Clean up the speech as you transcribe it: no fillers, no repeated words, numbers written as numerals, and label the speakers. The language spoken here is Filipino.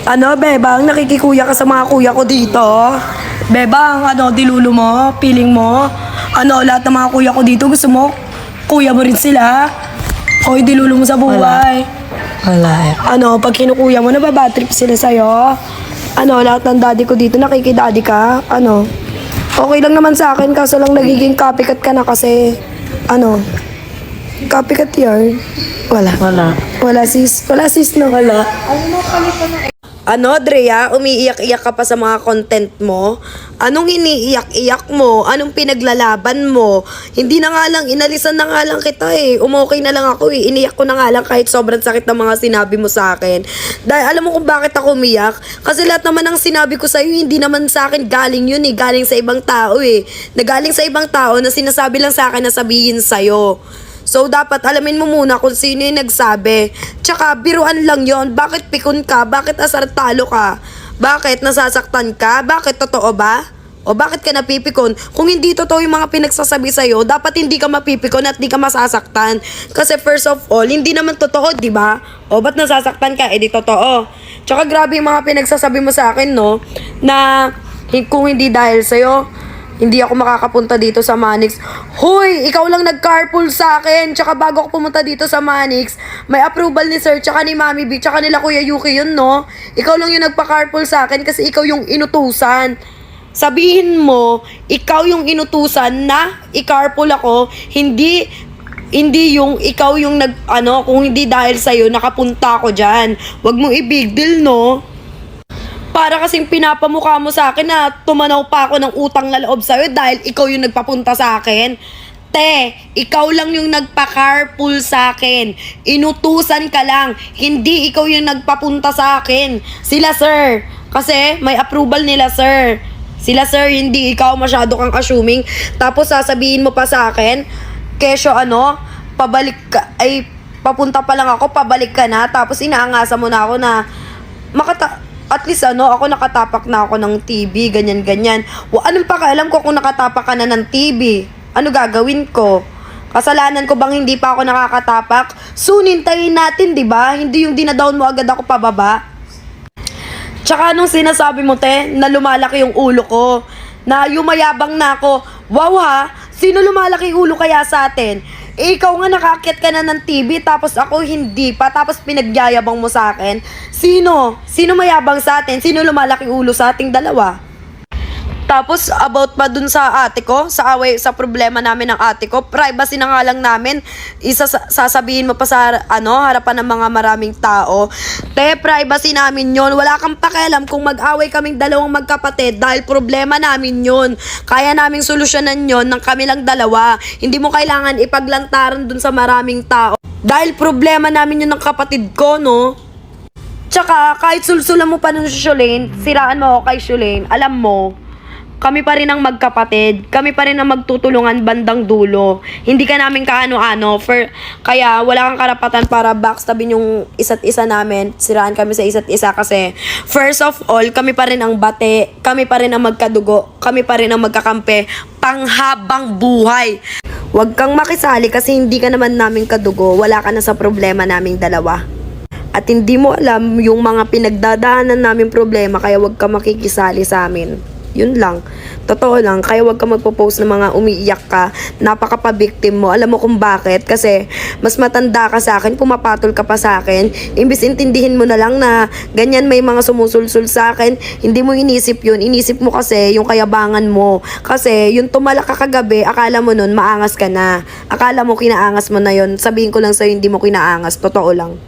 Speaker 1: Ano, Bebang, nakikikuya ka sa mga kuya ko dito? Bebang, ano, dilulo mo? Piling mo? Ano, lahat ng mga kuya ko dito, gusto mo? Kuya mo rin sila? O, dilulo mo sa buhay?
Speaker 2: Wala eh.
Speaker 1: Ano, pag kinukuya mo, nababatrip sila sa'yo? Ano, lahat ng daddy ko dito, nakikidaddy ka? Ano? Okay lang naman sa akin, kaso lang nagiging copycat ka na kasi, ano, copycat yan. Wala. Wala sis. Wala sis no. Wala. Ano, Drea? Umiiyak-iyak ka pa sa mga content mo? Anong iniiyak-iyak mo? Anong pinaglalaban mo? Hindi na nga lang, inalisan na nga lang kita eh. Umokay na lang ako eh. Iniyak ko na nga lang kahit sobrang sakit ng mga sinabi mo sa akin. Dahil alam mo kung bakit ako umiyak? Kasi lahat naman ng sinabi ko sa'yo, hindi naman sa akin galing yun eh. Galing sa ibang tao eh. Nagaling sa ibang tao na sinasabi lang sa akin na sabihin sa'yo. So, dapat alamin mo muna kung sino yung nagsabi. Tsaka, biruan lang yon. Bakit pikon ka? Bakit asartalo ka? Bakit nasasaktan ka? Bakit totoo ba? O bakit ka napipikon? Kung hindi totoo yung mga pinagsasabi sa'yo, dapat hindi ka mapipikon at hindi ka masasaktan. Kasi first of all, hindi naman totoo, di ba? O ba't nasasaktan ka? Eh di totoo. Tsaka grabe yung mga pinagsasabi mo sa akin, no? Na kung hindi dahil sa'yo, hindi ako makakapunta dito sa Manix. Hoy, ikaw lang nag-carpool sa akin. Tsaka bago ako pumunta dito sa Manix, may approval ni Sir, tsaka ni Mami B, tsaka nila Kuya Yuki yun, no? Ikaw lang yung nagpa-carpool sa akin kasi ikaw yung inutusan. Sabihin mo, ikaw yung inutusan na i-carpool ako, hindi yung ikaw yung kung hindi dahil sa'yo, nakapunta ako dyan. Wag mong i-big deal, no? Para kasing pinapamukha mo sa akin na tumanaw pa ako ng utang na loob sa'yo dahil ikaw yung nagpapunta sa akin. Te, ikaw lang yung nagpa-carpool sa akin. Inutusan ka lang. Hindi ikaw yung nagpapunta sa akin. Sila, sir. Kasi may approval nila, sir. Sila, sir, hindi ikaw, masyado kang assuming. Tapos sasabihin mo pa sa akin, kesyo pabalik ka, ay papunta pa lang ako, pabalik ka na. Tapos inaangasa mo na ako na at least ako nakatapak na ako ng TV, ganyan-ganyan. Anong pakialam ko kung nakatapak ka na ng TV? Ano gagawin ko? Kasalanan ko bang hindi pa ako nakakatapak? Soon, hintayin natin, di ba? Hindi yung dinadown mo agad ako pababa. Tsaka anong sinasabi mo, te, na lumalaki yung ulo ko? Na yumayabang na ako. Wow ha? Sino lumalaki ulo kaya sa atin? Ikaw nga nakaakyat ka na ng TV, tapos ako hindi pa, tapos pinagyayabang mo sa akin. Sino? Sino mayabang sa atin? Sino lumalaki ulo sa ating dalawa? Tapos about pa dun sa ate ko, sa sa problema namin ng ate ko, privacy na nga lang namin, sasabihin mo pa sa harapan ng mga maraming tao. Te, privacy namin yon. Wala kang pakialam kung mag-away kaming dalawang magkapatid dahil problema namin yon. Kaya naming solusyonan yon ng kami lang dalawa. Hindi mo kailangan ipaglantaran dun sa maraming tao. Dahil problema namin yun ng kapatid ko, no? Tsaka, kahit sulsulan mo pa nun si Shulane, siraan mo ako kay Shulane, alam mo, kami pa rin ang magkapatid. Kami pa rin ang magtutulungan bandang dulo. Hindi ka namin kaano-ano. Kaya wala kang karapatan para backstabin yung isa't isa namin. Siraan kami sa isa't isa kasi first of all, kami pa rin ang bate. Kami pa rin ang magkadugo. Kami pa rin ang magkakampi. Panghabang buhay. Huwag kang makisali kasi hindi ka naman namin kadugo. Wala ka na sa problema naming dalawa. At hindi mo alam yung mga pinagdadaanan namin problema kaya huwag ka makikisali sa amin. Yun lang. Totoo lang. Kaya wag ka magpo-post ng mga umiiyak ka. Napaka-pa-victim mo. Alam mo kung bakit? Kasi mas matanda ka sa akin, pumapatol ka pa sa akin. Imbis intindihin mo na lang na ganyan may mga sumusulsul sa akin. Hindi mo inisip yun. Inisip mo kasi yung kayabangan mo. Kasi yung tumalak ka kagabi, akala mo nun maangas ka na. Akala mo kinaangas mo na yun. Sabihin ko lang sa'yo, hindi mo kinaangas. Totoo lang.